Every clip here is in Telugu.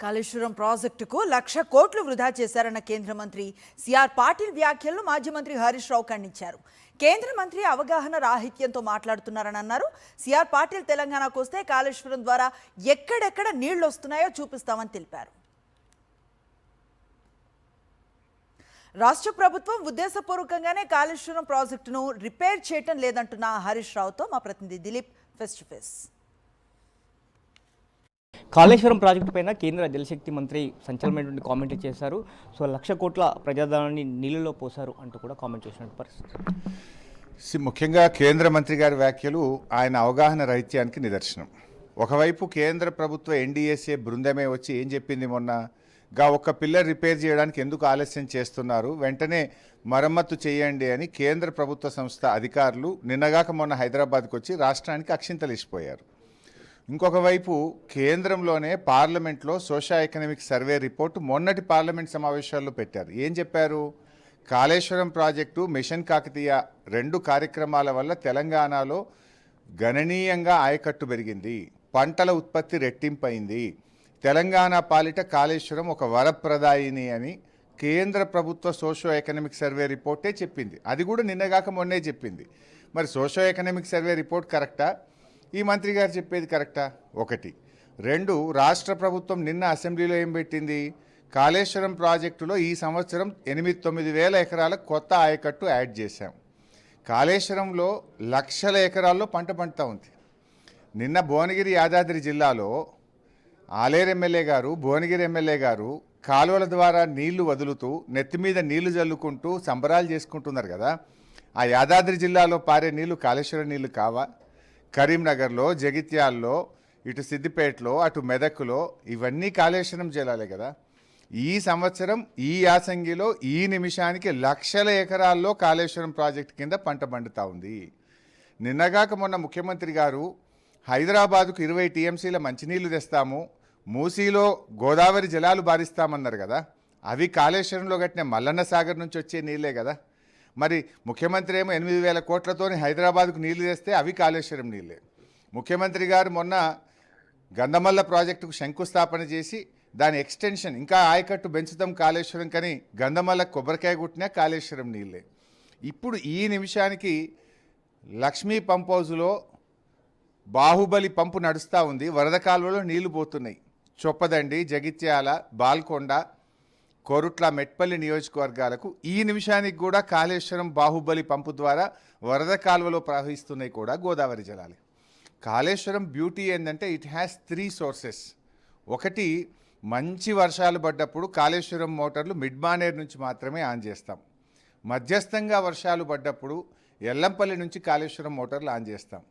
కాళేశ్వరం ప్రాజెక్టుకు 1,00,000 కోట్లు వృధా చేశారన్న కేంద్ర మంత్రి సిఆర్ పాటిల్ వ్యాఖ్యలను మాజీ మంత్రి హరీష్ రావు ఖండించారు. కేంద్ర మంత్రి అవగాహన రాహిత్యంతో మాట్లాడుతున్నారని అన్నారు. సిఆర్ పాటిల్ తెలంగాణకు వస్తే కాళేశ్వరం ద్వారా ఎక్కడెక్కడ నీళ్లు వస్తున్నాయో చూపిస్తామని తెలిపారు. రాష్ట్ర ప్రభుత్వం ఉద్దేశపూర్వకంగానే కాళేశ్వరం ప్రాజెక్టును రిపేర్ చేయటం లేదంటున్న హరీష్ రావుతో మా ప్రతినిధి Dilip face to face. Kaleshwaram project పైన కేంద్ర జలశక్తి మంత్రి సంచలనమైనటువంటి కామెంట్ చేశారు. సో 1,00,000 కోట్ల ప్రజాధనాన్ని నీళ్ళలో పోశారు అంటూ కూడా కామెంట్ చేసినట్టు పరిస్థితి. ముఖ్యంగా కేంద్ర మంత్రి గారి వ్యాఖ్యలు ఆయన అవగాహన రహిత్యానికి నిదర్శనం. ఒకవైపు కేంద్ర ప్రభుత్వ ఎన్డీఎస్ఏ బృందమే వచ్చి ఏం చెప్పింది, మొన్నగా ఒక్క పిల్లర్ రిపేర్ చేయడానికి ఎందుకు ఆలస్యం చేస్తున్నారు, వెంటనే మరమ్మత్తు చేయండి అని కేంద్ర ప్రభుత్వ సంస్థ అధికారులు నిన్నగాక మొన్న హైదరాబాద్కు వచ్చి రాష్ట్రానికి అక్షింతలు ఇచ్చిపోయారు. ఇంకొక వైపు కేంద్రంలోనే పార్లమెంట్లో సోషియో ఎకనామిక్ సర్వే రిపోర్టు మొన్నటి పార్లమెంట్ సమావేశాల్లో పెట్టారు. ఏం చెప్పారు, కాళేశ్వరం ప్రాజెక్టు, మిషన్ కాకతీయ 2 కార్యక్రమాల వల్ల తెలంగాణలో గణనీయంగా ఆయకట్టు పెరిగింది, పంటల ఉత్పత్తి రెట్టింపైంది, తెలంగాణ పాలిట కాళేశ్వరం ఒక వరప్రదాయిని అని కేంద్ర ప్రభుత్వ సోషియో ఎకనామిక్ సర్వే రిపోర్టే చెప్పింది. అది కూడా నిన్నగాక మొన్నే చెప్పింది. మరి సోషియో ఎకనామిక్ సర్వే రిపోర్ట్ కరెక్టా, ఈ మంత్రి గారు చెప్పేది కరెక్టా? 1. 2, రాష్ట్ర ప్రభుత్వం నిన్న అసెంబ్లీలో ఏం పెట్టింది, కాళేశ్వరం ప్రాజెక్టులో ఈ సంవత్సరం 8-9 వేల ఎకరాల కొత్త ఆయకట్టు యాడ్ చేశాం. కాళేశ్వరంలో లక్షల ఎకరాల్లో పంట పండుతూ ఉంది. నిన్న భువనగిరి యాదాద్రి జిల్లాలో ఆలేరు ఎమ్మెల్యే గారు, భువనగిరి ఎమ్మెల్యే గారు కాలువల ద్వారా నీళ్లు వదులుతూ నెత్తి మీద నీళ్లు జల్లుకుంటూ సంబరాలు చేసుకుంటున్నారు కదా. ఆ యాదాద్రి జిల్లాలో పారే నీళ్లు కాళేశ్వరం నీళ్లు కావా? కరీంనగర్లో, జగిత్యాల్లో, ఇటు సిద్దిపేటలో, అటు మెదక్లో ఇవన్నీ కాళేశ్వరం జలాలే కదా. ఈ సంవత్సరం ఈ యాసంగిలో ఈ నిమిషానికి లక్షల ఎకరాల్లో కాళేశ్వరం ప్రాజెక్టు కింద పంట పండుతూ ఉంది. నిన్నగాక మొన్న ముఖ్యమంత్రి గారు హైదరాబాదుకు 20 టీఎంసీల మంచినీళ్లు తెస్తాము, మూసీలో గోదావరి జలాలు బారిస్తామన్నారు కదా. అవి కాళేశ్వరంలో కట్టిన మల్లన్న సాగర్ నుంచి వచ్చే నీళ్ళే కదా. మరి ముఖ్యమంత్రి ఏమో 8,000 కోట్లతో హైదరాబాద్కు నీళ్లు తెస్తే అవి కాళేశ్వరం నీళ్ళే. ముఖ్యమంత్రి గారు మొన్న గంధమల్ల ప్రాజెక్టుకు శంకుస్థాపన చేసి దాని ఎక్స్టెన్షన్ ఇంకా ఆయకట్టు పెంచుతాం కాళేశ్వరం కని గంధమల్ల కొబ్బరికాయ కుట్టినా కాళేశ్వరం నీళ్ళే. ఇప్పుడు ఈ నిమిషానికి లక్ష్మీ పంప్ హౌజ్లో బాహుబలి పంపు నడుస్తూ ఉంది, వరద కాలువలో నీళ్లు పోతున్నాయి. చొప్పదండి, జగిత్యాల, బాల్కొండ, కోరుట్ల, మెట్పల్లి నియోజకవర్గాలకు ఈ నిమిషానికి కూడా కాళేశ్వరం బాహుబలి పంపు ద్వారా వరద కాలువలో ప్రవహిస్తున్నాయి కూడా గోదావరి జలాలు. కాళేశ్వరం బ్యూటీ ఏంటంటే ఇట్ హ్యాస్ 3 సోర్సెస్. 1, మంచి వర్షాలు పడ్డప్పుడు కాళేశ్వరం మోటార్లు మిడ్ మానేర్ నుంచి మాత్రమే ఆన్ చేస్తాం. మధ్యస్థంగా వర్షాలు పడ్డప్పుడు ఎల్లంపల్లి నుంచి కాళేశ్వరం మోటార్లు ఆన్ చేస్తాం.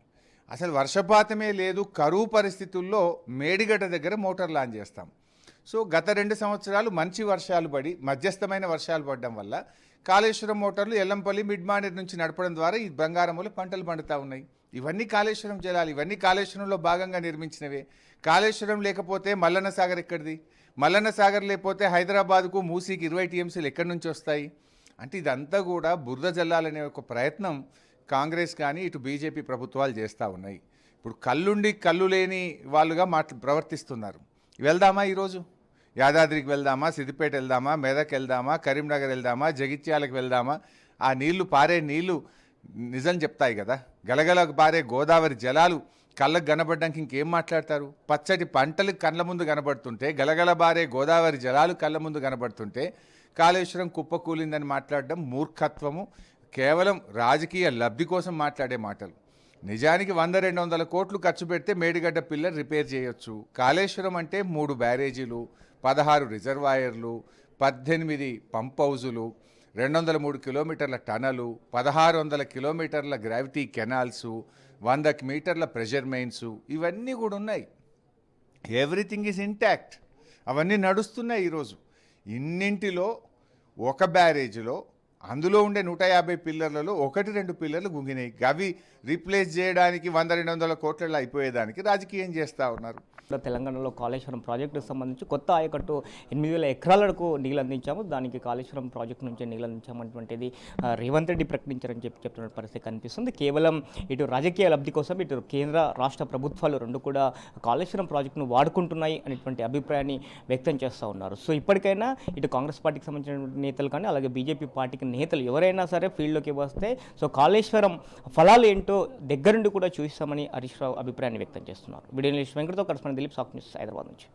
అసలు వర్షపాతమే లేదు, కరువు పరిస్థితుల్లో మేడిగడ్డ దగ్గర మోటార్లు ఆన్ చేస్తాం. సో గత 2 సంవత్సరాలు మంచి వర్షాలు పడి మధ్యస్థమైన వర్షాలు పడడం వల్ల కాళేశ్వరం మోటార్లు ఎల్లంపల్లి మిడ్ మానేర్ నుంచి నడపడం ద్వారా ఈ బంగారములు పంటలు పండుతూ ఉన్నాయి. ఇవన్నీ కాళేశ్వరం జలాలు, ఇవన్నీ కాళేశ్వరంలో భాగంగా నిర్మించినవే. కాళేశ్వరం లేకపోతే మల్లన్న సాగర్ ఎక్కడిది, మల్లన్న సాగర్ లేకపోతే హైదరాబాద్కు మూసీకి 20 టీఎంసీలు ఎక్కడి నుంచి వస్తాయి? అంటే ఇదంతా కూడా బురద జల్లాలనే ఒక ప్రయత్నం కాంగ్రెస్ కానీ ఇటు బీజేపీ ప్రభుత్వాలు చేస్తూ ఉన్నాయి. ఇప్పుడు కళ్ళుండి కళ్ళు లేని వాళ్ళుగా ప్రవర్తిస్తున్నారు. వెళ్దామా ఈరోజు యాదాద్రికి వెళ్దామా, సిద్దిపేట వెళ్దామా, మెదక్ వెళ్దామా, కరీంనగర్ వెళ్దామా, జగిత్యాలకు వెళ్దామా? ఆ నీళ్లు పారే నీళ్లు నిజం చెప్తాయి కదా. గలగలకు పారే గోదావరి జలాలు కళ్ళకు కనబడడానికి ఇంకేం మాట్లాడతారు? పచ్చటి పంటలు కళ్ళ ముందు కనబడుతుంటే, గలగల బారే గోదావరి జలాలు కళ్ళ ముందు కనబడుతుంటే కాళేశ్వరం కుప్పకూలిందని మాట్లాడడం మూర్ఖత్వము, కేవలం రాజకీయ లబ్ధి కోసం మాట్లాడే మాటలు. నిజానికి 100-200 కోట్లు ఖర్చు పెడితే మేడిగడ్డ పిల్లర్ రిపేర్ చేయొచ్చు. కాళేశ్వరం అంటే 3 బ్యారేజీలు, 16 రిజర్వాయర్లు, 18 పంప్ హౌజులు, 203 కిలోమీటర్ల టనలు, 1600 కిలోమీటర్ల గ్రావిటీ కెనాల్సు, 100 మీటర్ల ప్రెషర్ మెయిన్స్, ఇవన్నీ కూడా ఉన్నాయి. ఎవ్రీథింగ్ ఈజ్ ఇంటాక్ట్, అవన్నీ నడుస్తున్నాయి ఈరోజు. ఇన్నింటిలో ఒక బ్యారేజీలో అందులో ఉండే 150 పిల్లర్లలో 1-2 పిల్లర్లు గుంగినాయి. అవి రీప్లేస్ చేయడానికి 100-200 కోట్లలో అయిపోయేదానికి రాజకీయం చేస్తూ ఉన్నారు. ఇప్పుడు తెలంగాణలో కాళేశ్వరం ప్రాజెక్టుకు సంబంధించి కొత్త ఆయకట్టు 8,000 ఎకరాలకు నీళ్ళు అందించాము, దానికి కాళేశ్వరం ప్రాజెక్టు నుంచే నీళ్ళు అందించామన్నటువంటిది రేవంత్ రెడ్డి ప్రకటించారని చెప్తున్న పరిస్థితి కనిపిస్తుంది. కేవలం ఇటు రాజకీయ లబ్ధి కోసం ఇటు కేంద్ర రాష్ట్ర ప్రభుత్వాలు రెండు కూడా కాళేశ్వరం ప్రాజెక్టును వాడుకుంటున్నాయి అనేటువంటి అభిప్రాయాన్ని వ్యక్తం చేస్తూ ఉన్నారు. సో ఇప్పటికైనా ఇటు కాంగ్రెస్ పార్టీకి సంబంధించిన నేతలు కానీ అలాగే బీజేపీ పార్టీకి నేతలు ఎవరైనా సరే ఫీల్డ్లోకి వస్తే సో కాళేశ్వరం ఫలాలు ఏంటో దగ్గరుండి కూడా చూస్తామని హరీష్ రావు అభిప్రాయాన్ని వ్యక్తం చేస్తున్నారు. వీడియో వెంకటతో కరెస్పాండెంట్ దిలీప్, సాక్షి న్యూస్, హైదరాబాద్ నుంచి.